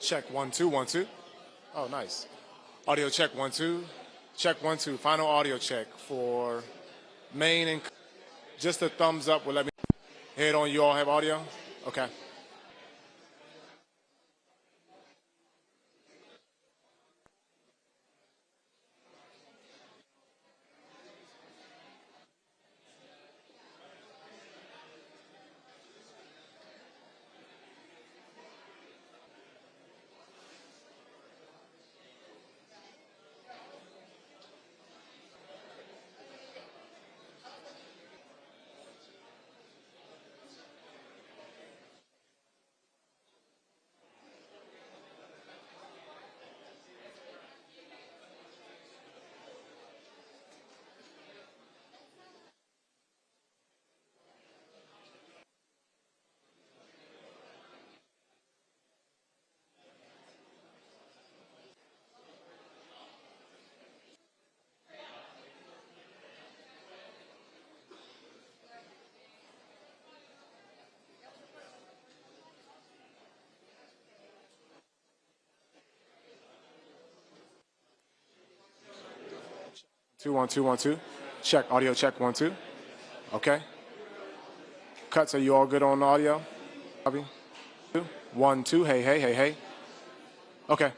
Check 1 2 1 2. Oh, nice. Audio check 1 2. Check 1 2. Final audio check for main and just a thumbs up will let me head on. You all have audio? Okay. Two one two 1 2. Check audio check 1 2. Okay. Cuts. Are you all good on audio? 1 2. Hey hey hey hey. Okay.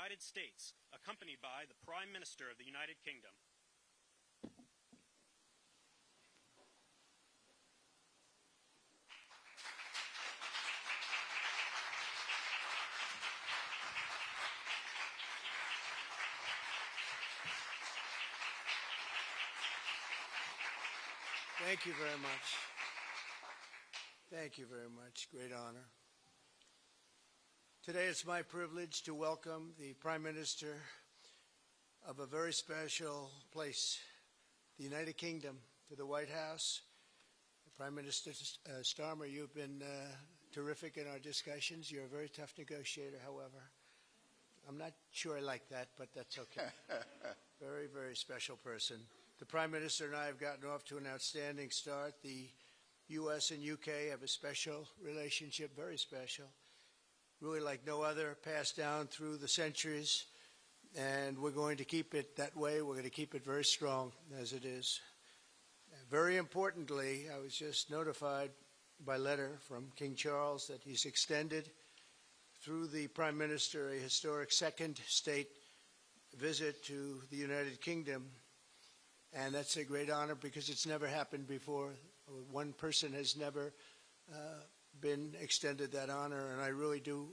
United States, accompanied by the Prime Minister of the United Kingdom. Thank you very much. Thank you very much. Great honor. Today it's my privilege to welcome the Prime Minister of a very special place, the United Kingdom, to the White House. Prime Minister Starmer, you've been terrific in our discussions. You're a very tough negotiator, however. I'm not sure I like that, but that's okay. Very, very special person. The Prime Minister and I have gotten off to an outstanding start. The U.S. and U.K. have a special relationship, very special, really like no other, passed down through the centuries, and we're going to keep it that way. We're going to keep it very strong as it is. Very importantly, I was just notified by letter from King Charles that he's extended through the Prime Minister a historic second state visit to the United Kingdom. And that's a great honor because it's never happened before. One person has never been extended that honor, and I really do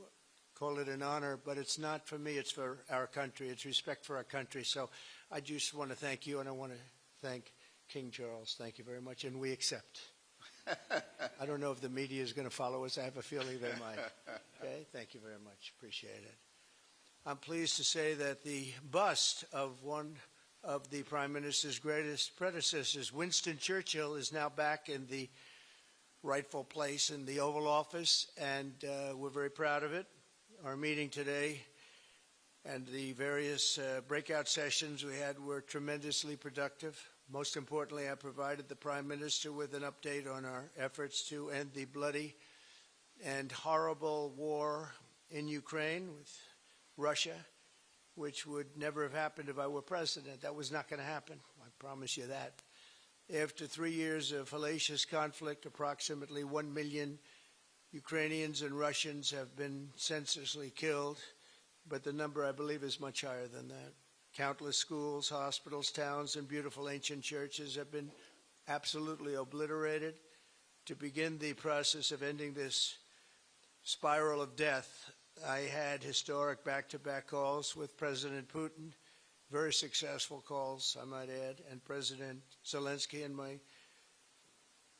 call it an honor, but it's not for me, it's for our country. It's respect for our country. So I just want to thank you, and I want to thank King Charles. Thank you very much, and we accept. I don't know if the media is going to follow us. I have a feeling they might. Okay, thank you very much. Appreciate it. I'm pleased to say that the bust of one of the Prime Minister's greatest predecessors, Winston Churchill, is now back in the rightful place in the Oval Office, and we're very proud of it. Our meeting today and the various breakout sessions we had were tremendously productive. Most importantly, I provided the Prime Minister with an update on our efforts to end the bloody and horrible war in Ukraine with Russia, which would never have happened if I were president. That was not going to happen. I promise you that. After 3 years of hellacious conflict, approximately 1 million Ukrainians and Russians have been senselessly killed, but the number, I believe, is much higher than that. Countless schools, hospitals, towns, and beautiful ancient churches have been absolutely obliterated. To begin the process of ending this spiral of death, I had historic back-to-back calls with President Putin, very successful calls, I might add, and President Zelensky, and my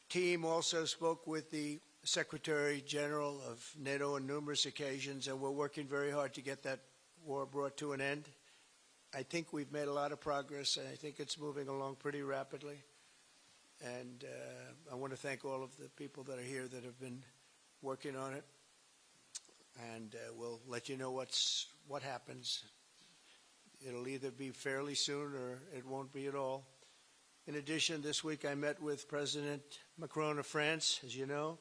team also spoke with the Secretary General of NATO on numerous occasions, and we're working very hard to get that war brought to an end. I think we've made a lot of progress, and I think it's moving along pretty rapidly. And I want to thank all of the people that are here that have been working on it. And we'll let you know what happens. It'll either be fairly soon or it won't be at all. In addition, this week I met with President Macron of France, as you know,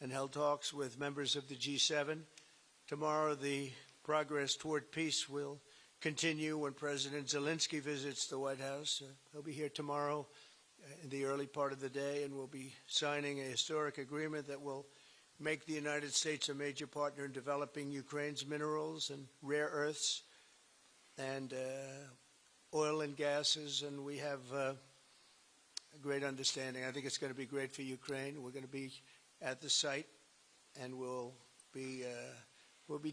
and held talks with members of the G7. Tomorrow, the progress toward peace will continue when President Zelensky visits the White House. He'll be here tomorrow in the early part of the day, and we'll be signing a historic agreement that will make the United States a major partner in developing Ukraine's minerals and rare earths and oil and gases, and we have a great understanding. I think it's going to be great for Ukraine. We're going to be at the site, and we'll be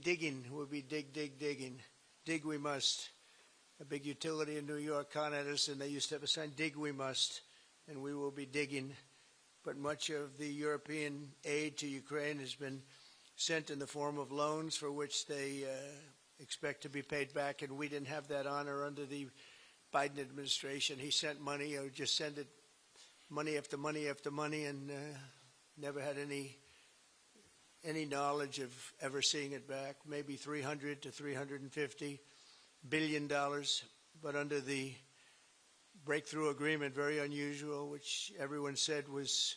digging. We'll be digging. Dig we must. A big utility in New York, Con Edison, they used to have a sign, dig we must, and we will be digging. But much of the European aid to Ukraine has been sent in the form of loans for which they expect to be paid back, and we didn't have that honor under the Biden administration. He sent money, or just sent it, money after money after money, and never had any knowledge of ever seeing it back. Maybe $300 to $350 billion, but under the breakthrough agreement, very unusual, which everyone said was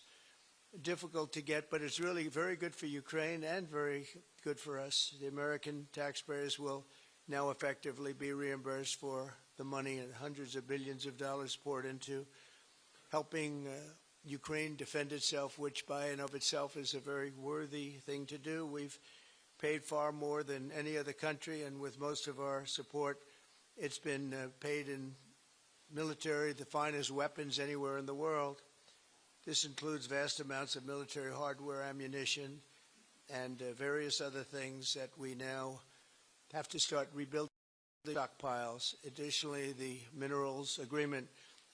difficult to get, but it's really very good for Ukraine and very good for us. The American taxpayers will now effectively be reimbursed for the money, and hundreds of billions of dollars poured into helping Ukraine defend itself, which by and of itself is a very worthy thing to do. We've paid far more than any other country, and with most of our support, it's been paid in military, the finest weapons anywhere in the world. This includes vast amounts of military hardware, ammunition, and various other things that we now have to start rebuilding stockpiles. Additionally, the minerals agreement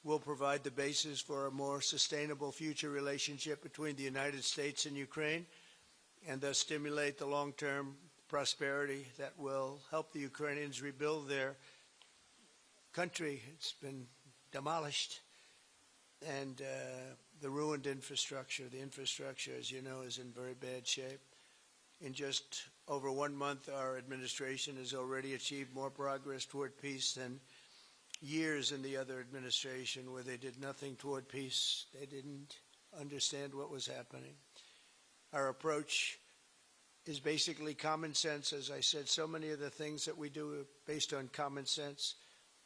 will provide the basis for a more sustainable future relationship between the United States and Ukraine, and thus stimulate the long-term prosperity that will help the Ukrainians rebuild their country. It's been demolished, and the ruined infrastructure. The infrastructure, as you know, is in very bad shape. In just over 1 month, our administration has already achieved more progress toward peace than years in the other administration, where they did nothing toward peace. They didn't understand what was happening. Our approach is basically common sense. As I said, so many of the things that we do are based on common sense.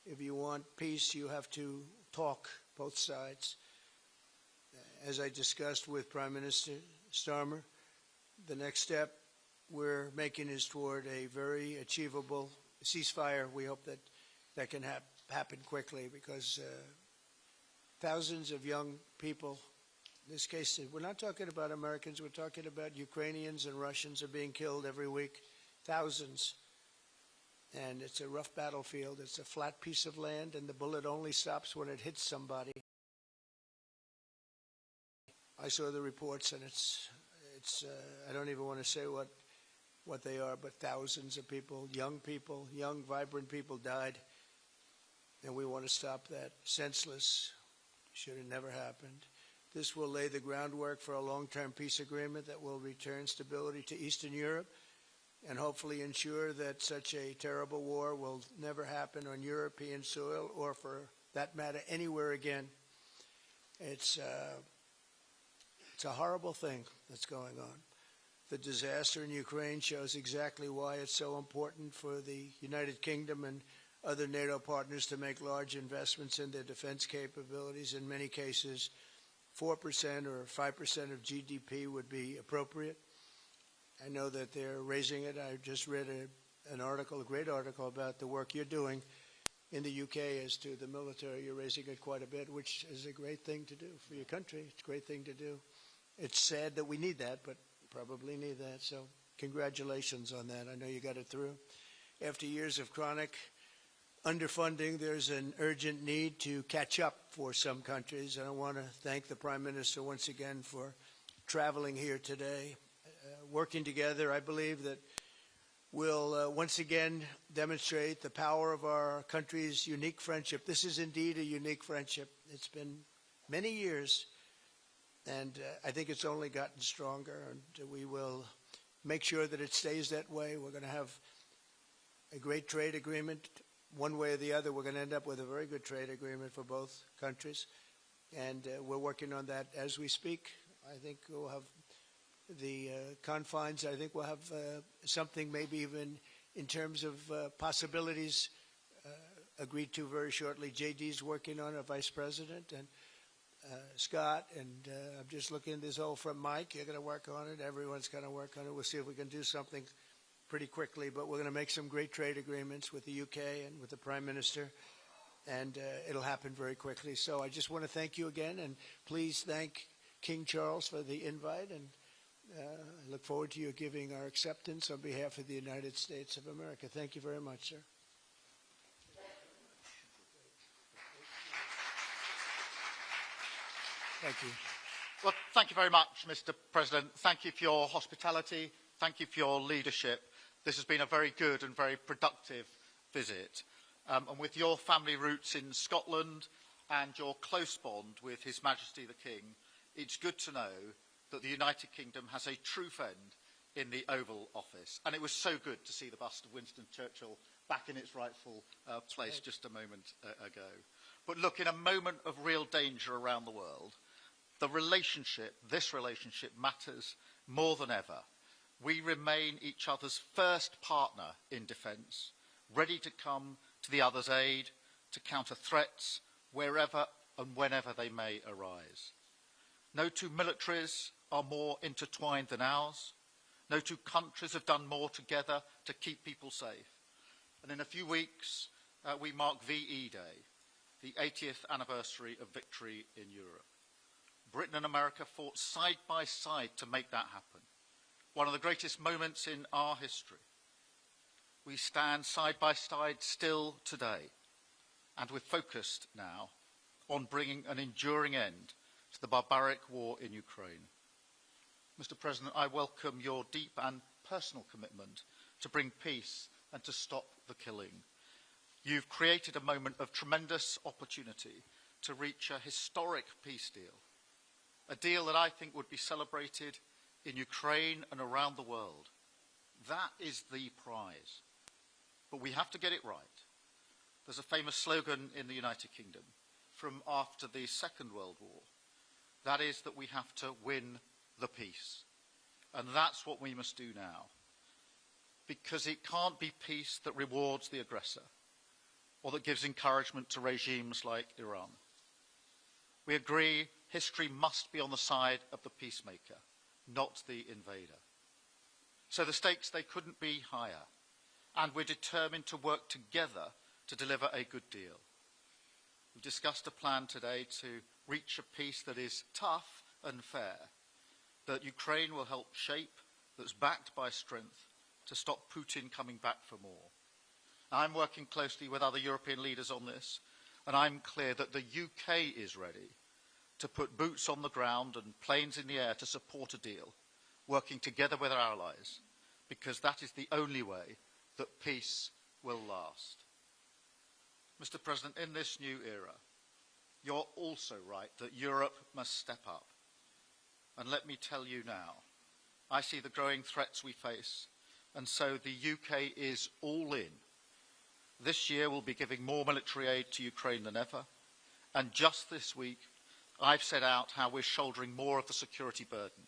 If you want peace, you have to talk, both sides. As I discussed with Prime Minister Starmer, the next step we're making is toward a very achievable ceasefire. We hope that that can happen quickly, because thousands of young people, in this case, we're not talking about Americans, we're talking about Ukrainians and Russians are being killed every week, thousands. And it's a rough battlefield. It's a flat piece of land, and the bullet only stops when it hits somebody. I saw the reports, and it's I don't even want to say what they are, but thousands of people, young, vibrant people died, and we want to stop that. Senseless. Should have never happened. This will lay the groundwork for a long-term peace agreement that will return stability to Eastern Europe, and hopefully ensure that such a terrible war will never happen on European soil, or for that matter anywhere again. It's a horrible thing that's going on. The disaster in Ukraine shows exactly why it's so important for the United Kingdom and other NATO partners to make large investments in their defense capabilities. In many cases, 4% or 5% of GDP would be appropriate. I know that they're raising it. I just read an article, a great article, about the work you're doing in the UK as to the military. You're raising it quite a bit, which is a great thing to do for your country. It's a great thing to do. It's sad that we need that, but probably need that. So congratulations on that. I know you got it through. After years of chronic underfunding, there's an urgent need to catch up for some countries. And I want to thank the Prime Minister once again for traveling here today. Working together, I believe that we'll once again demonstrate the power of our country's unique friendship. This is indeed a unique friendship. It's been many years, and I think it's only gotten stronger, and we will make sure that it stays that way. We're going to have a great trade agreement. One way or the other, we're going to end up with a very good trade agreement for both countries, and we're working on that as we speak. I think we'll have the confines. I think we'll have something maybe even in terms of possibilities agreed to very shortly. JD's working on it, Vice President, and Scott, and I'm just looking at this all from Mike. You're going to work on it. Everyone's going to work on it. We'll see if we can do something pretty quickly, but we're going to make some great trade agreements with the UK and with the Prime Minister, and it'll happen very quickly. So I just want to thank you again, and please thank King Charles for the invite, and I look forward to you giving our acceptance on behalf of the United States of America. Thank you very much, sir. Thank you. Well, thank you very much, Mr. President. Thank you for your hospitality. Thank you for your leadership. This has been a very good and very productive visit. And with your family roots in Scotland and your close bond with His Majesty the King, it's good to know that the United Kingdom has a true friend in the Oval Office. And it was so good to see the bust of Winston Churchill back in its rightful place just a moment ago. But look, in a moment of real danger around the world, this relationship matters more than ever. We remain each other's first partner in defence, ready to come to the other's aid, to counter threats wherever and whenever they may arise. No two militaries are more intertwined than ours, No two countries have done more together to keep people safe. And in a few weeks, we mark VE Day, the 80th anniversary of victory in Europe. Britain and America fought side by side to make that happen. One of the greatest moments in our history. We stand side by side still today, and we're focused now on bringing an enduring end to the barbaric war in Ukraine. Mr. President, I welcome your deep and personal commitment to bring peace and to stop the killing. You've created a moment of tremendous opportunity to reach a historic peace deal, a deal that I think would be celebrated in Ukraine and around the world. That is the prize. But we have to get it right. There's a famous slogan in the United Kingdom from after the Second World War. That is that we have to win the peace. And that's what we must do now. Because it can't be peace that rewards the aggressor or that gives encouragement to regimes like Iran. We agree history must be on the side of the peacemaker, not the invader. So the stakes, they couldn't be higher, and we're determined to work together to deliver a good deal. We've discussed a plan today to reach a peace that is tough and fair, that Ukraine will help shape, that's backed by strength, to stop Putin coming back for more. I'm working closely with other European leaders on this, and I'm clear that the UK is ready to put boots on the ground and planes in the air to support a deal, working together with our allies, because that is the only way that peace will last. Mr. President, in this new era, you're also right that Europe must step up. And let me tell you now, I see the growing threats we face, and so the UK is all in. This year we'll be giving more military aid to Ukraine than ever, and just this week I've set out how we're shouldering more of the security burden.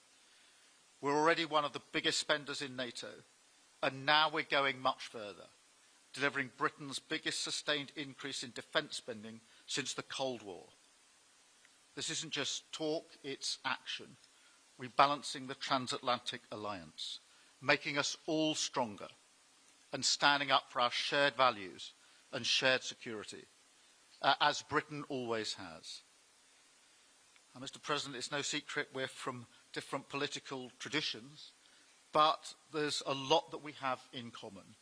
We're already one of the biggest spenders in NATO, and now we're going much further, delivering Britain's biggest sustained increase in defence spending since the Cold War. This isn't just talk, it's action, rebalancing the transatlantic alliance, making us all stronger, and standing up for our shared values and shared security, as Britain always has. And Mr. President, it's no secret we're from different political traditions, but there's a lot that we have in common.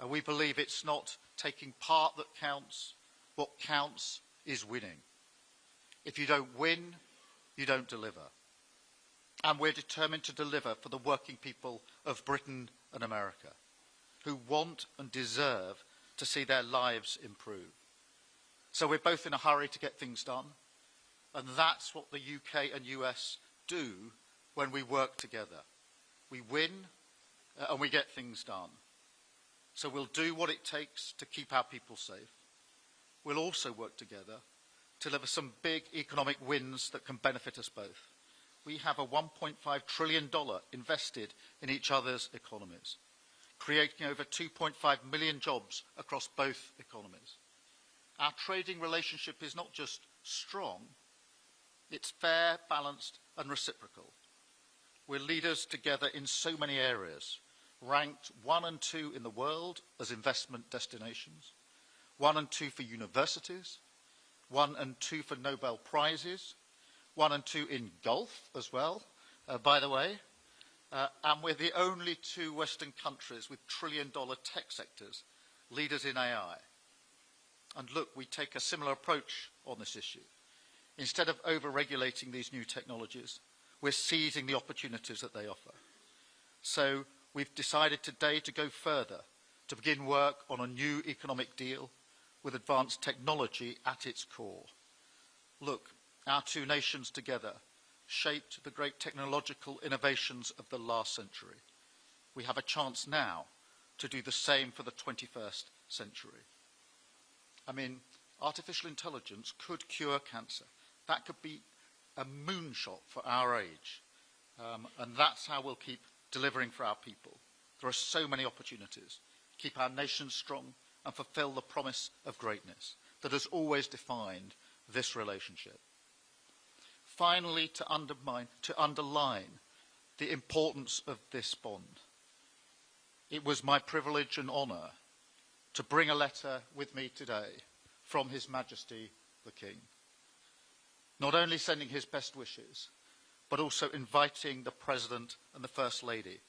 We believe it's not taking part that counts. What counts is winning. If you don't win, you don't deliver. And we're determined to deliver for the working people of Britain and America, who want and deserve to see their lives improve. So we're both in a hurry to get things done, and that's what the UK and US do when we work together. We win and we get things done. So we'll do what it takes to keep our people safe. We'll also work together to deliver some big economic wins that can benefit us both. We have a $1.5 trillion invested in each other's economies, creating over 2.5 million jobs across both economies. Our trading relationship is not just strong, it's fair, balanced and reciprocal. We're leaders together in so many areas, ranked 1 and 2 in the world as investment destinations, 1 and 2 for universities, 1 and 2 for Nobel Prizes, 1 and 2 in golf as well, by the way, and we're the only 2 Western countries with trillion-dollar tech sectors, leaders in AI. And look, we take a similar approach on this issue. Instead of over-regulating these new technologies, we're seizing the opportunities that they offer. So we've decided today to go further, to begin work on a new economic deal with advanced technology at its core. Look, our 2 nations together shaped the great technological innovations of the last century. We have a chance now to do the same for the 21st century. I mean, artificial intelligence could cure cancer. That could be a moonshot for our age. And that's how we'll keep delivering for our people. There are so many opportunities. Keep our nation strong and fulfill the promise of greatness that has always defined this relationship. Finally, to underline the importance of this bond. It was my privilege and honour to bring a letter with me today from His Majesty the King, not only sending his best wishes, but also inviting the President and the First Lady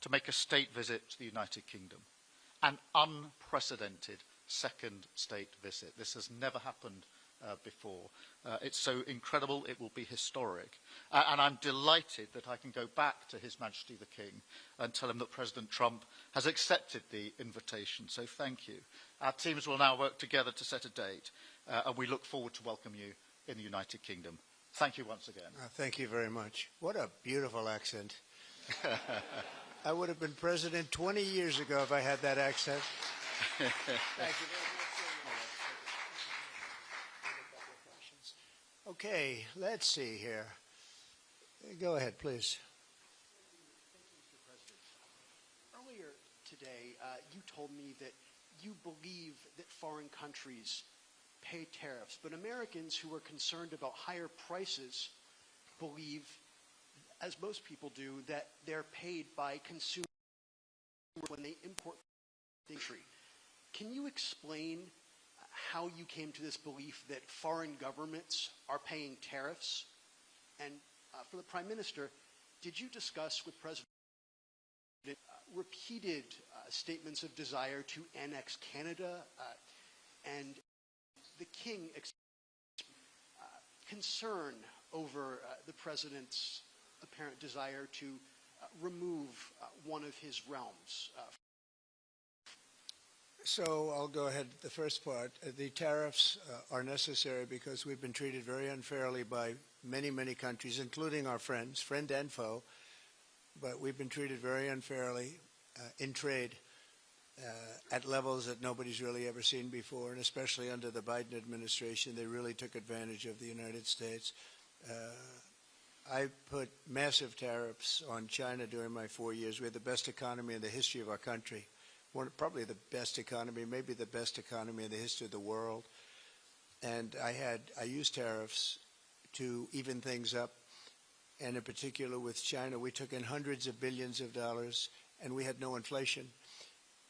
to make a state visit to the United Kingdom, an unprecedented second state visit. This has never happened before. It's so incredible, it will be historic. And I'm delighted that I can go back to His Majesty the King and tell him that President Trump has accepted the invitation. So thank you. Our teams will now work together to set a date, and we look forward to welcome you in the United Kingdom. Thank you once again. Thank you very much. What a beautiful accent. I would have been president 20 years ago if I had that accent. Thank you very much. Okay, let's see here. Go ahead, please. Thank you, Mr. President. Earlier today, you told me that you believe that foreign countries pay tariffs, but Americans who are concerned about higher prices believe, as most people do, that they're paid by consumers when they import the country. Can you explain how you came to this belief that foreign governments are paying tariffs? And for the Prime Minister, did you discuss with President repeated statements of desire to annex Canada and the King concern over the President's apparent desire to remove one of his realms? So I'll go ahead. The first part, the tariffs are necessary because we've been treated very unfairly by many, many countries, including our friends, friend and foe. But we've been treated very unfairly in trade at levels that nobody's really ever seen before, and especially under the Biden administration, they really took advantage of the United States. I put massive tariffs on China during my 4 years. We had the best economy in the history of our country. Probably the best economy, maybe the best economy in the history of the world. And I used tariffs to even things up. And in particular with China, we took in hundreds of billions of dollars and we had no inflation.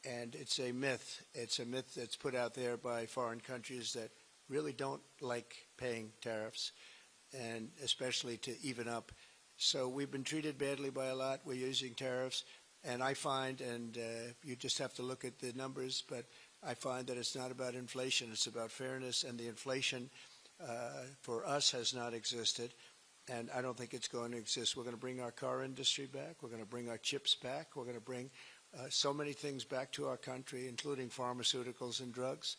And it's a myth. It's a myth that's put out there by foreign countries that really don't like paying tariffs, and especially to even up. So we've been treated badly by a lot. We're using tariffs. And I find, and you just have to look at the numbers, but I find that it's not about inflation. It's about fairness, and the inflation for us has not existed, and I don't think it's going to exist. We're going to bring our car industry back. We're going to bring our chips back. We're going to bring so many things back to our country, including pharmaceuticals and drugs.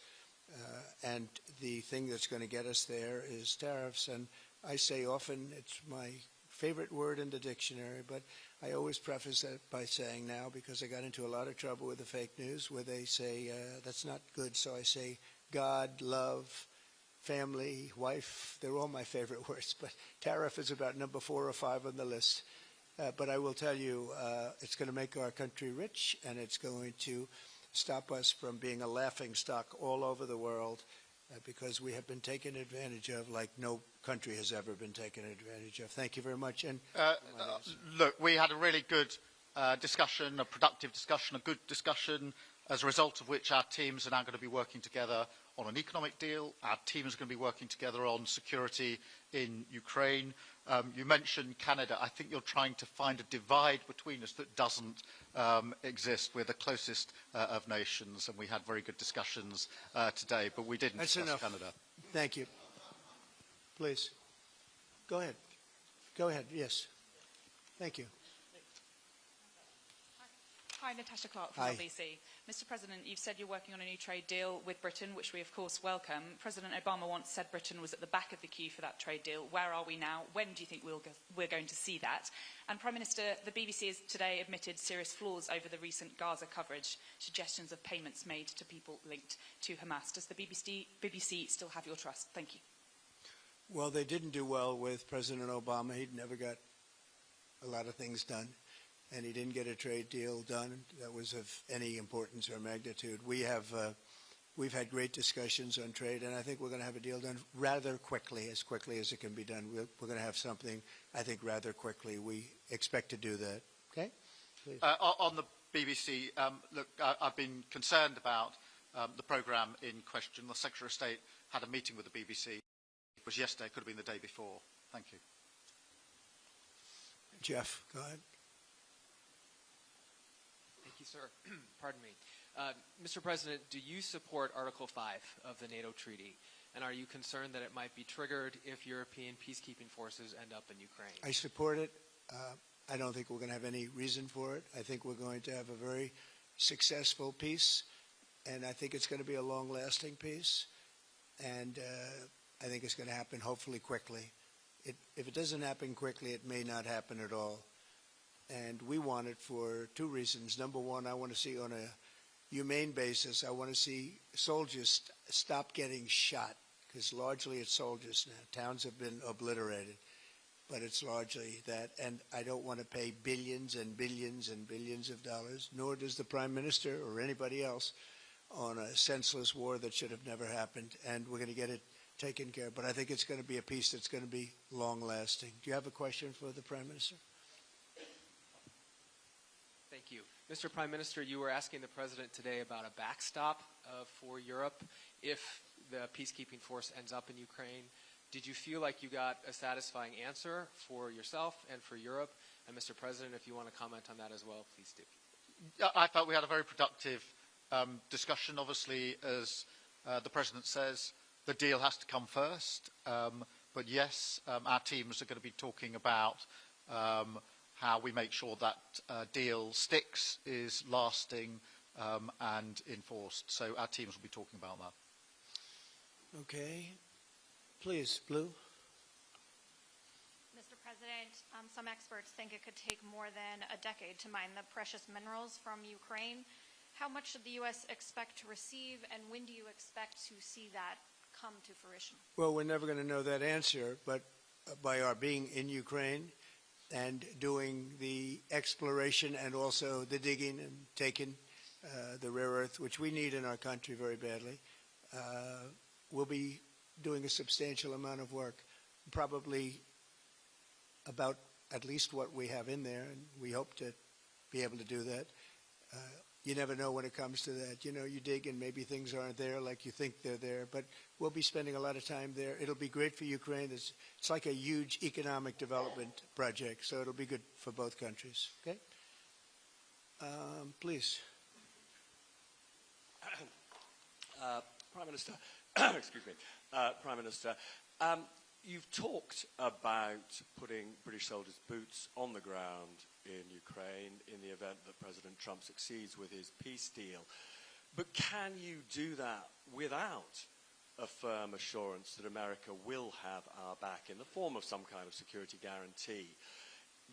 And the thing that's going to get us there is tariffs. And I say often, it's my favorite word in the dictionary, but I always preface that by saying now, because I got into a lot of trouble with the fake news where they say that's not good, so I say God, love, family, wife, they're all my favorite words, but tariff is about number 4 or 5 on the list. But I will tell you, it's going to make our country rich, and it's going to stop us from being a laughing stock all over the world, because we have been taken advantage of like no country has ever been taken advantage of. Thank you very much. And look, we had a really good discussion, a productive discussion, a good discussion, as a result of which our teams are now going to be working together on an economic deal. Our teams are going to be working together on security in Ukraine. You mentioned Canada. I think you're trying to find a divide between us that doesn't exist. We're the closest of nations, and we had very good discussions today, but we didn't discuss Canada. Thank you. Please. Go ahead. Go ahead. Yes. Thank you. Hi, Natasha Clark from LBC. Mr. President, you've said you're working on a new trade deal with Britain, which we of course welcome. President Obama once said Britain was at the back of the queue for that trade deal. Where are we now? When do you think we're going to see that? And Prime Minister, the BBC has today admitted serious flaws over the recent Gaza coverage, suggestions of payments made to people linked to Hamas. Does the BBC still have your trust? Thank you. Well, they didn't do well with President Obama. He'd never got a lot of things done, and he didn't get a trade deal done that was of any importance or magnitude. We have we've had great discussions on trade, and I think we're going to have a deal done rather quickly as it can be done. We're going to have something, I think, rather quickly. We expect to do that. Okay? Please. On the BBC, look, I've been concerned about the programme in question. The Secretary of State had a meeting with the BBC. It was yesterday, it could have been the day before. Thank you. Jeff, go ahead. Thank you, sir. Pardon me. Mr. President, do you support Article 5 of the NATO treaty? And are you concerned that it might be triggered if European peacekeeping forces end up in Ukraine? I support it. I don't think we're going to have any reason for it. I think we're going to have a very successful peace, and I think it's going to be a long-lasting peace. And I think it's going to happen hopefully quickly. If it doesn't happen quickly, it may not happen at all. And we want it for two reasons. Number one, I want to see on a humane basis, I want to see soldiers stop getting shot, because largely it's soldiers now. Towns have been obliterated, but it's largely that. And I don't want to pay billions and billions and billions of dollars, nor does the Prime Minister or anybody else, on a senseless war that should have never happened. And we're going to get it taken care of. But I think it's going to be a peace that's going to be long-lasting. Do you have a question for the Prime Minister? Thank you. Mr. Prime Minister, you were asking the President today about a backstop for Europe if the peacekeeping force ends up in Ukraine. Did you feel like you got a satisfying answer for yourself and for Europe? And Mr. President, if you want to comment on that as well, please do. I felt we had a very productive discussion. Obviously, as the President says, the deal has to come first. But yes, our teams are going to be talking about how we make sure that deal sticks, is lasting and enforced. So our teams will be talking about that. Okay. Please, Blue. Mr. President, some experts think it could take more than a decade to mine the precious minerals from Ukraine. How much should the U.S. expect to receive, and when do you expect to see that come to fruition? Well, we're never going to know that answer, but by our being in Ukraine and doing the exploration and also the digging and taking the rare earth, which we need in our country very badly, we'll be doing a substantial amount of work, probably about at least what we have in there, and we hope to be able to do that. You never know when it comes to that. You know, you dig and maybe things aren't there like you think they're there, but we'll be spending a lot of time there. It'll be great for Ukraine. It's like a huge economic development project, so it'll be good for both countries. Okay? Please. Prime Minister, excuse me, Prime Minister, you've talked about putting British soldiers' boots on the ground in Ukraine in the event that President Trump succeeds with his peace deal. But can you do that without a firm assurance that America will have our back in the form of some kind of security guarantee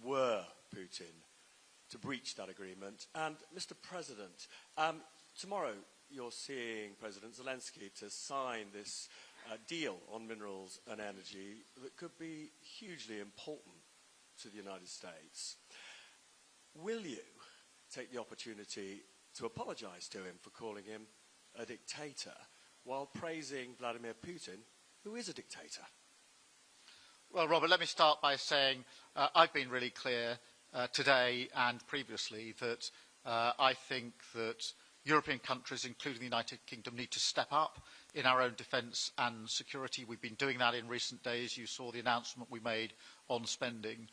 were Putin to breach that agreement? And Mr. President, tomorrow you're seeing President Zelensky to sign this deal on minerals and energy that could be hugely important to the United States. Will you take the opportunity to apologize to him for calling him a dictator while praising Vladimir Putin, who is a dictator? Well, Robert, let me start by saying I've been really clear today and previously that I think that European countries, including the United Kingdom, need to step up in our own defence and security. We've been doing that in recent days. You saw the announcement we made on spending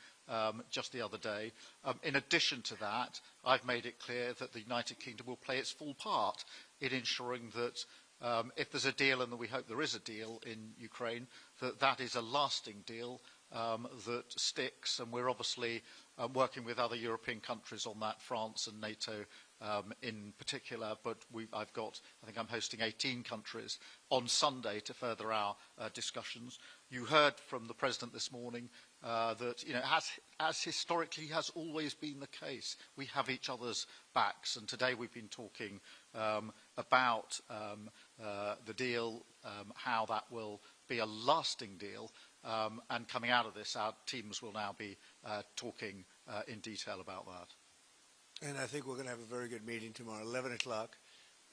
just the other day. In addition to that, I've made it clear that the United Kingdom will play its full part in ensuring that if there's a deal, and we hope there is a deal in Ukraine, that that is a lasting deal that sticks. And we're obviously working with other European countries on that, France and NATO in particular, but I think I'm hosting 18 countries on Sunday to further our discussions. You heard from the President this morning that, you know, as historically has always been the case, we have each other's backs, and today we've been talking about the deal, how that will be a lasting deal, and coming out of this, our teams will now be talking in detail about that. And I think we're going to have a very good meeting tomorrow, 11 o'clock.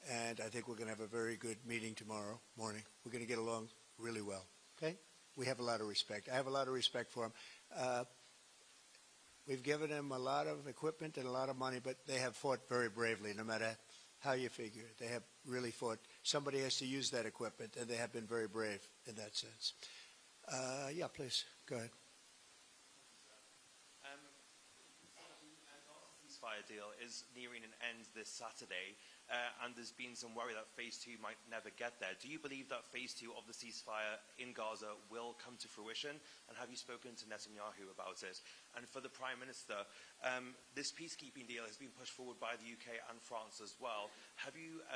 and I think we're going to have a very good meeting tomorrow morning. We're going to get along really well, okay? We have a lot of respect. I have a lot of respect for him. We've given them a lot of equipment and a lot of money, but they have fought very bravely, no matter how you figure it. They have really fought. Somebody has to use that equipment, and they have been very brave in that sense. Yeah, please, go ahead. The ceasefire deal is nearing an end this Saturday, and there's been some worry that Phase 2 might never get there. Do you believe that Phase 2 of the ceasefire in Gaza will come to fruition? And have you spoken to Netanyahu about it? And for the Prime Minister, this peacekeeping deal has been pushed forward by the UK and France as well. Have you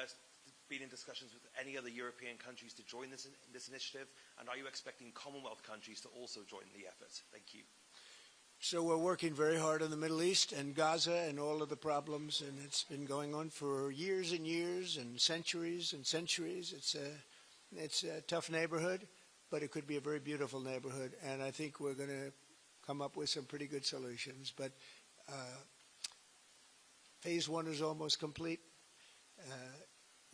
been in discussions with any other European countries to join this initiative? And are you expecting Commonwealth countries to also join the effort? Thank you. So we're working very hard in the Middle East and Gaza and all of the problems, and it's been going on for years and years and centuries and centuries. It's a tough neighborhood, but it could be a very beautiful neighborhood, and I think we're going to come up with some pretty good solutions. But Phase 1 is almost complete.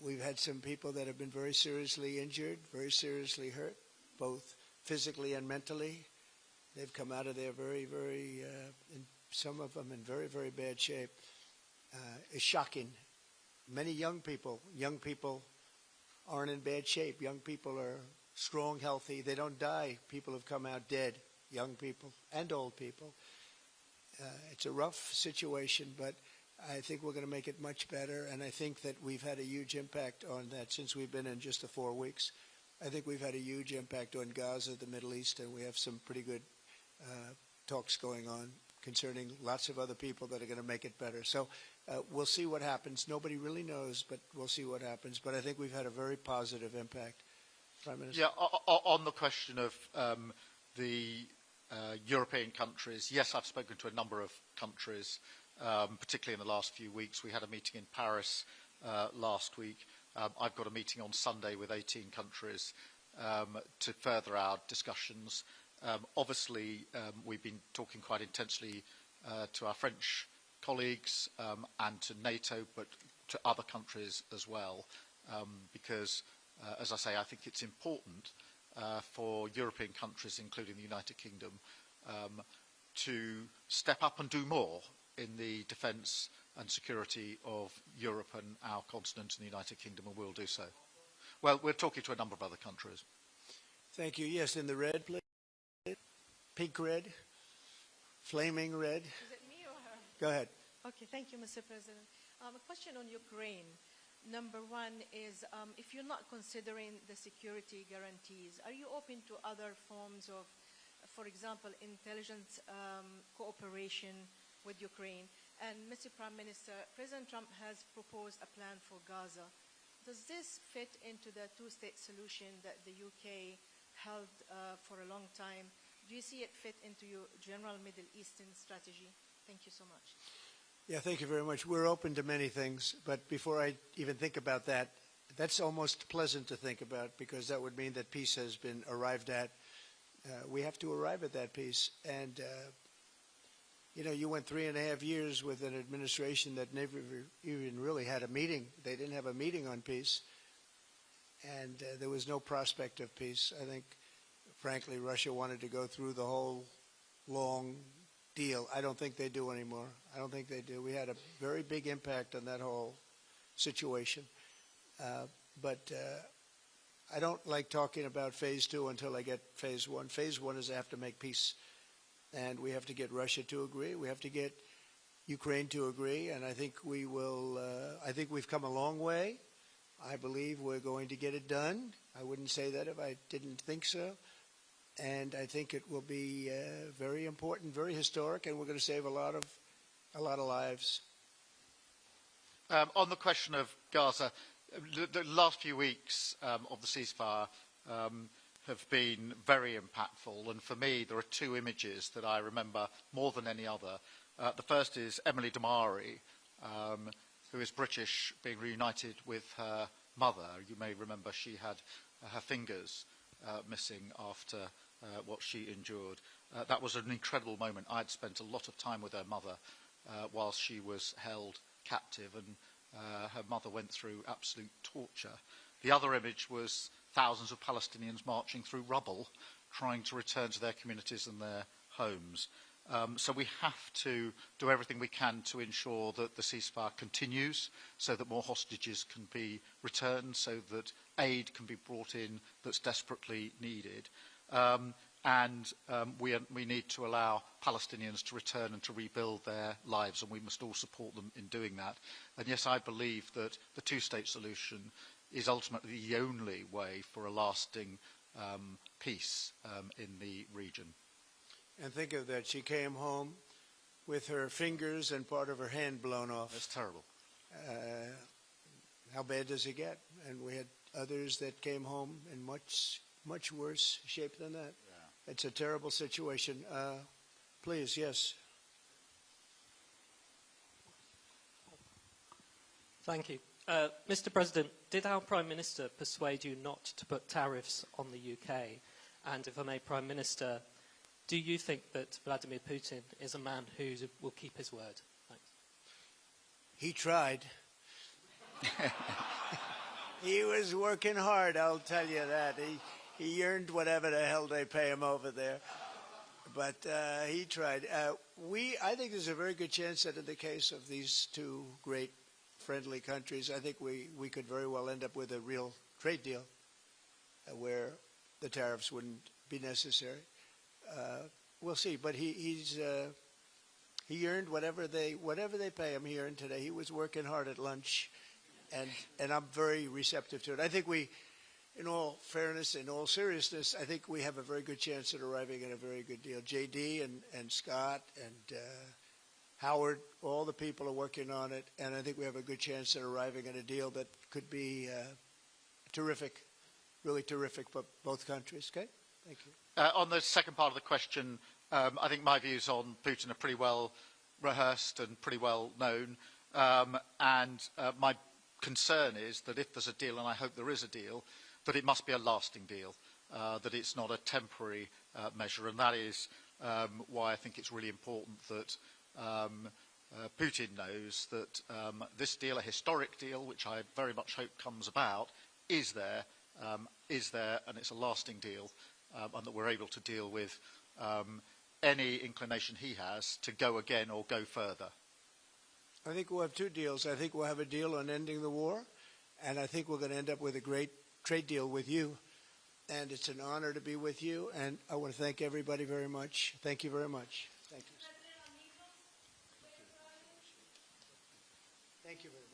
We've had some people that have been very seriously injured, very seriously hurt, both physically and mentally. They've come out of there very, very, some of them in very, very bad shape. It's shocking. Many young people aren't in bad shape. Young people are strong, healthy. They don't die. People have come out dead, young people and old people. It's a rough situation, but I think we're going to make it much better, and I think that we've had a huge impact on that since we've been in just the 4 weeks. I think we've had a huge impact on Gaza, the Middle East, and we have some pretty good talks going on concerning lots of other people that are going to make it better. So we'll see what happens. Nobody really knows, but we'll see what happens. But I think we've had a very positive impact. Prime Minister? Yeah, on the question of the European countries, yes, I've spoken to a number of countries, particularly in the last few weeks. We had a meeting in Paris last week. I've got a meeting on Sunday with 18 countries to further our discussions. Obviously, we've been talking quite intensely to our French colleagues and to NATO, but to other countries as well, because, as I say, I think it's important for European countries, including the United Kingdom, to step up and do more in the defence and security of Europe and our continent and the United Kingdom, and we'll do so. Well, we're talking to a number of other countries. Thank you. Yes, in the red, please. Pink red, flaming red. Is it me or her? Go ahead. Okay, thank you, Mr. President. A question on Ukraine. Number one is, if you're not considering the security guarantees, are you open to other forms of, for example, intelligence cooperation with Ukraine? And Mr. Prime Minister, President Trump has proposed a plan for Gaza. Does this fit into the two-state solution that the UK held for a long time? Do you see it fit into your general Middle Eastern strategy? Thank you so much. Yeah, thank you very much. We're open to many things, but before I even think about that, that's almost pleasant to think about because that would mean that peace has been arrived at. We have to arrive at that peace. And, you know, you went 3.5 years with an administration that never even really had a meeting. They didn't have a meeting on peace. And there was no prospect of peace. I think, frankly, Russia wanted to go through the whole long deal. I don't think they do anymore. I don't think they do. We had a very big impact on that whole situation. But I don't like talking about Phase 2 until I get Phase 1. Phase 1 is I have to make peace. And we have to get Russia to agree. We have to get Ukraine to agree. And I think we will, I think we've come a long way. I believe we're going to get it done. I wouldn't say that if I didn't think so. And I think it will be very important, very historic, and we're going to save a lot of lives. On the question of Gaza, the last few weeks of the ceasefire have been very impactful, and for me there are two images that I remember more than any other. The first is Emily Damari, who is British, being reunited with her mother. You may remember she had her fingers missing after what she endured. That was an incredible moment. I'd spent a lot of time with her mother whilst she was held captive, and her mother went through absolute torture. The other image was thousands of Palestinians marching through rubble, trying to return to their communities and their homes. So we have to do everything we can to ensure that the ceasefire continues, so that more hostages can be returned, so that aid can be brought in that's desperately needed. We need to allow Palestinians to return and to rebuild their lives, and we must all support them in doing that. And yes, I believe that the two-state solution is ultimately the only way for a lasting peace in the region. And think of that, she came home with her fingers and part of her hand blown off. That's terrible. How bad does it get? And we had others that came home in much, much worse shape than that. Yeah. It's a terrible situation. Please, yes. Thank you. Mr. President, did our Prime Minister persuade you not to put tariffs on the UK? And if I may, Prime Minister, do you think that Vladimir Putin is a man who will keep his word? Thanks. He tried. He was working hard, I'll tell you that. He earned whatever the hell they pay him over there. But he tried. I think there's a very good chance that in the case of these two great friendly countries, I think we could very well end up with a real trade deal where the tariffs wouldn't be necessary. We'll see, but he earned whatever they pay him. He earned today. He was working hard at lunch, and I'm very receptive to it. I think we, in all fairness, in all seriousness, I think we have a very good chance at arriving at a very good deal. JD and Scott and Howard, all the people are working on it, and I think we have a good chance at arriving at a deal that could be terrific, really terrific for both countries. Okay, thank you. On the second part of the question, I think my views on Putin are pretty well rehearsed and pretty well known. My concern is that if there's a deal, and I hope there is a deal, that it must be a lasting deal, that it's not a temporary measure. And that is why I think it's really important that Putin knows that this deal, a historic deal, which I very much hope comes about, is there, and it's a lasting deal. And that we're able to deal with any inclination he has to go again or go further. I think we'll have two deals. I think we'll have a deal on ending the war, and I think we're going to end up with a great trade deal with you. And it's an honor to be with you, and I want to thank everybody very much. Thank you very much. Thank you. Thank you very much.